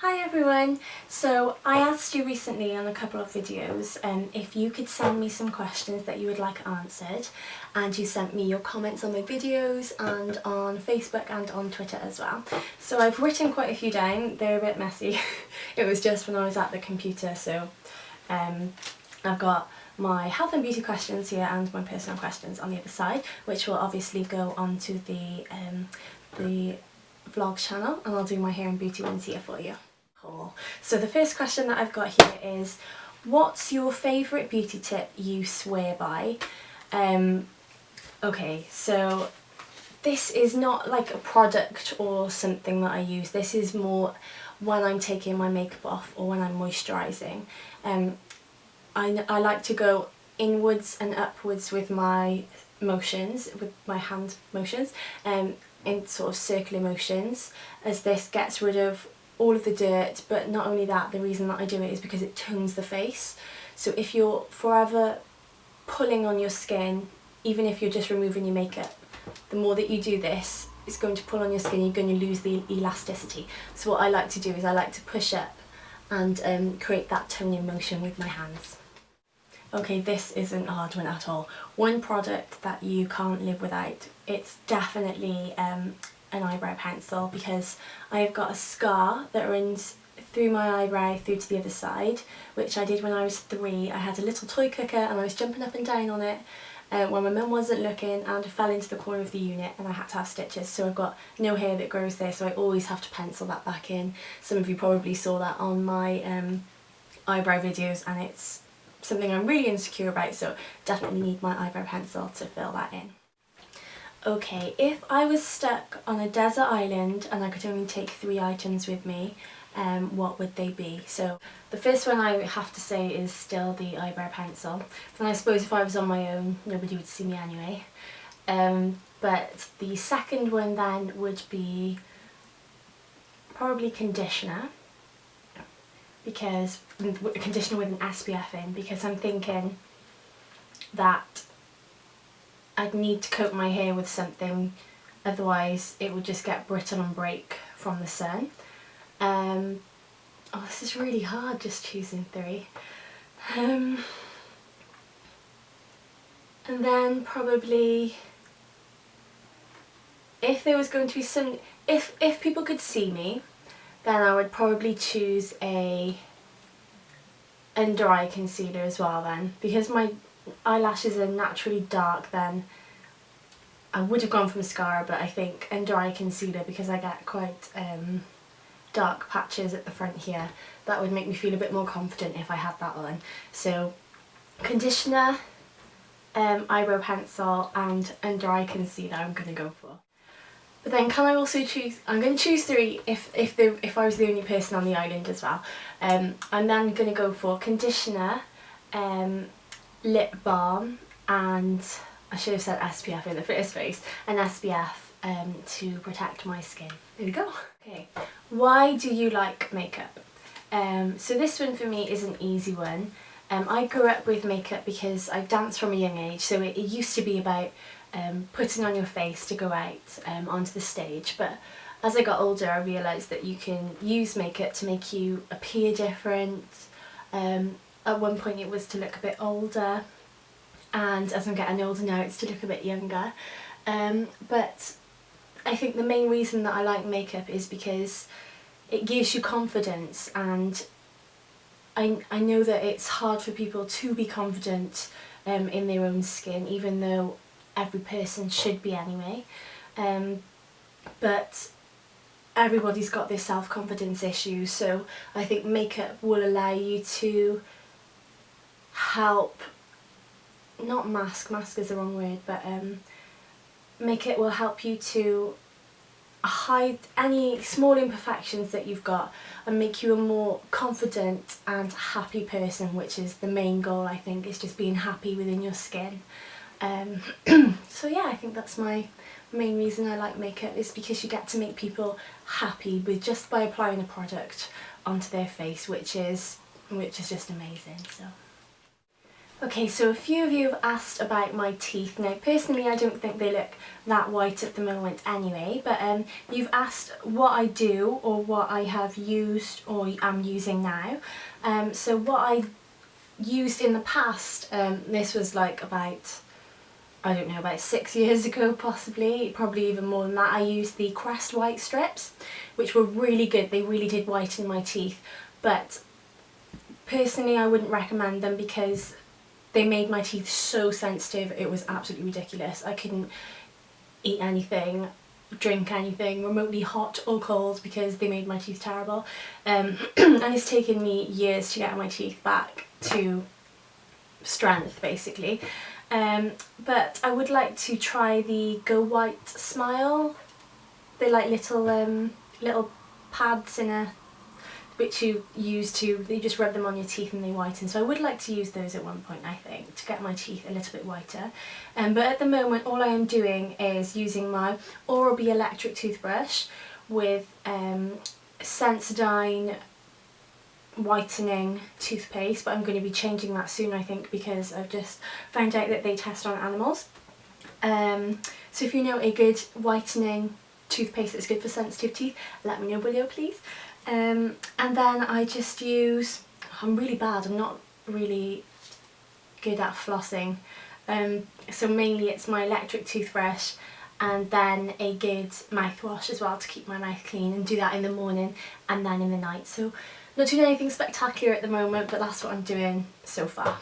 Hi everyone! So I asked you recently on a couple of videos if you could send me some questions that you would like answered, and you sent me your comments on my videos and on Facebook and on Twitter as well. So I've written quite a few down. They're a bit messy. It was just when I was at the computer, so I've got my health and beauty questions here and my personal questions on the other side, which will obviously go onto the vlog channel, and I'll do my hair and beauty ones here for you. Cool. So the first question that I've got here is, what's your favourite beauty tip you swear by? Okay, so this is not like a product or something that I use. This is more when I'm taking my makeup off or when I'm moisturising. I like to go inwards and upwards with my motions, with my hand motions, in sort of circular motions, as this gets rid of all of the dirt. But not only that, the reason that I do it is because it tones the face. So if you're forever pulling on your skin, even if you're just removing your makeup, the more that you do this, it's going to pull on your skin, you're going to lose the elasticity. So what I like to do is I like to push up and create that toning motion with my hands. Okay, this isn't a hard one at all. One product that you can't live without, it's definitely an eyebrow pencil, because I've got a scar that runs through my eyebrow through to the other side, which I did when I was 3. I had a little toy cooker and I was jumping up and down on it when my mum wasn't looking, and fell into the corner of the unit and I had to have stitches. So I've got no hair that grows there, so I always have to pencil that back in. Some of you probably saw that on my eyebrow videos, and it's something I'm really insecure about, so definitely need my eyebrow pencil to fill that in. Okay, if I was stuck on a desert island and I could only take 3 items with me, what would they be? So the first one I have to say is still the eyebrow pencil. And I suppose if I was on my own, nobody would see me anyway. But the second one then would be probably conditioner, because conditioner with an SPF in, because I'm thinking that I'd need to coat my hair with something, otherwise it would just get brittle and break from the sun. Oh, this is really hard, just choosing 3. And then probably, if there was going to be some, if people could see me, then I would probably choose a under eye concealer as well then, because my eyelashes are naturally dark. Then I would have gone for mascara, but I think under eye concealer, because I get quite dark patches at the front here, that would make me feel a bit more confident if I had that on. So conditioner, eyebrow pencil and under eye concealer I'm going to go for. But then can I also choose, I'm going to choose 3 if I was the only person on the island as well. I'm then going to go for conditioner, lip balm, and I should have said SPF in the first place, an SPF to protect my skin. There we go. Okay, why do you like makeup? So this one for me is an easy one. I grew up with makeup because I danced from a young age, so it used to be about putting on your face to go out onto the stage. But as I got older, I realised that you can use makeup to make you appear different. At one point it was to look a bit older, and as I'm getting older now it's to look a bit younger. But I think the main reason that I like makeup is because it gives you confidence, and I know that it's hard for people to be confident in their own skin, even though every person should be anyway. But everybody's got their self-confidence issues, so I think makeup will allow you to help, not mask is the wrong word, but makeup will help you to hide any small imperfections that you've got and make you a more confident and happy person, which is the main goal, I think, is just being happy within your skin. So yeah, I think that's my main reason I like makeup, is because you get to make people happy with just by applying a product onto their face, which is just amazing. So Okay, so a few of you have asked about my teeth. Now, personally, I don't think they look that white at the moment anyway, but you've asked what I do or what I have used or am using now. So what I used in the past, this was like about, I don't know, about 6 years ago possibly, probably even more than that. I used the Crest white strips, which were really good. They really did whiten my teeth, but personally I wouldn't recommend them because they made my teeth so sensitive. It was absolutely ridiculous. I couldn't eat anything, drink anything remotely hot or cold because they made my teeth terrible. And it's taken me years to get my teeth back to strength basically. But I would like to try the Go White Smile. They're like little pads in a, which you just rub them on your teeth and they whiten. So I would like to use those at one point, I think, to get my teeth a little bit whiter. But at the moment all I am doing is using my Oral-B electric toothbrush with Sensodyne whitening toothpaste, but I'm going to be changing that soon, I think, because I've just found out that they test on animals. So if you know a good whitening toothpaste that's good for sensitive teeth, let me know below please. And then I just use, I'm really bad, I'm not really good at flossing, so mainly it's my electric toothbrush and then a good mouthwash as well to keep my mouth clean, and do that in the morning and then in the night. So not doing anything spectacular at the moment, but that's what I'm doing so far.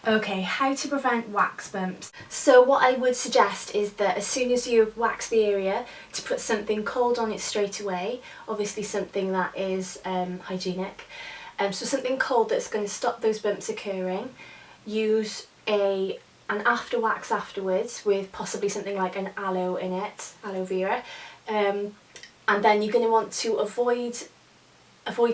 Okay, how to prevent wax bumps. So what I would suggest is that as soon as you've waxed the area, to put something cold on it straight away, obviously something that is hygienic. So something cold that's going to stop those bumps occurring. Use an after wax afterwards with possibly something like an aloe in it, aloe vera. And then you're going to want to avoid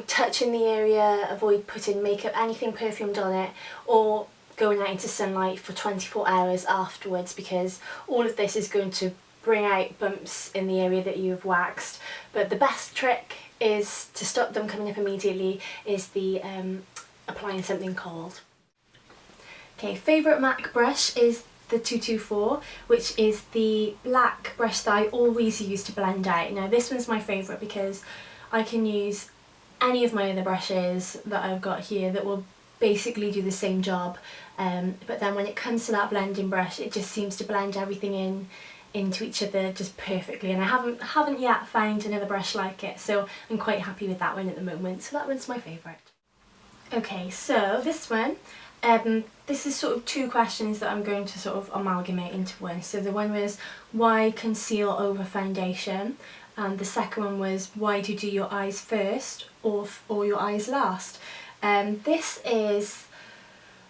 touching the area, avoid putting makeup, anything perfumed on it, or going out into sunlight for 24 hours afterwards, because all of this is going to bring out bumps in the area that you've waxed. But the best trick is to stop them coming up immediately is the applying something cold. Okay, favourite MAC brush is the 224, which is the black brush that I always use to blend out. Now this one's my favourite because I can use any of my other brushes that I've got here that will basically do the same job, but then when it comes to that blending brush, it just seems to blend everything into each other just perfectly, and I haven't yet found another brush like it, so I'm quite happy with that one at the moment. So that one's my favourite. Okay, so this one, this is sort of two questions that I'm going to sort of amalgamate into one. So the one was why conceal over foundation, and the second one was why do you do your eyes first or your eyes last. This is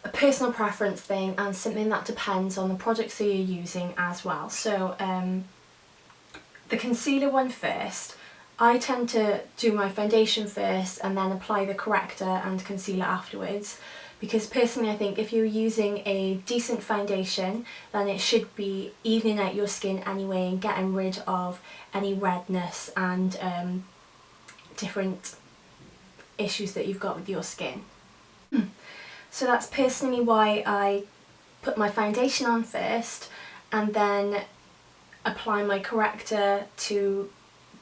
a personal preference thing and something that depends on the products that you're using as well. So the concealer one first, I tend to do my foundation first and then apply the corrector and concealer afterwards, because personally I think if you're using a decent foundation then it should be evening out your skin anyway and getting rid of any redness and different issues that you've got with your skin. So that's personally why I put my foundation on first and then apply my corrector to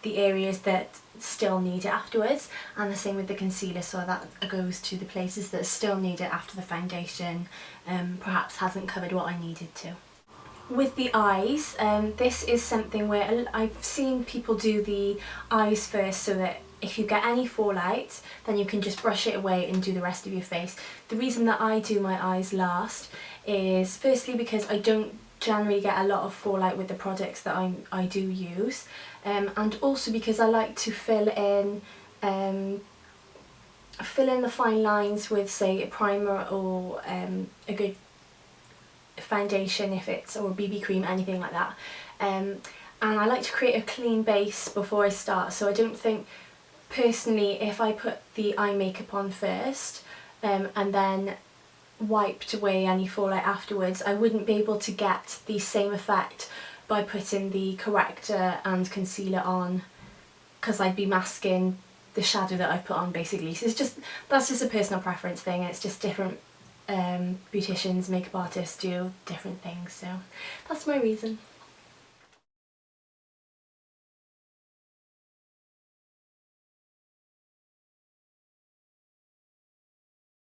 the areas that still need it afterwards, and the same with the concealer, so that goes to the places that still need it after the foundation perhaps hasn't covered what I needed to. With the eyes, this is something where I've seen people do the eyes first so that if you get any fallout then you can just brush it away and do the rest of your face. The reason that I do my eyes last is firstly because I don't generally get a lot of fallout with the products that I do use, and also because I like to fill in the fine lines with, say, a primer or a good foundation if it's, or a BB cream, anything like that, and I like to create a clean base before I start. So I don't think personally if I put the eye makeup on first and then wiped away any fallout afterwards, I wouldn't be able to get the same effect by putting the corrector and concealer on, because I'd be masking the shadow that I've put on basically. So it's just, that's just a personal preference thing, it's just different beauticians, makeup artists do different things, so that's my reason.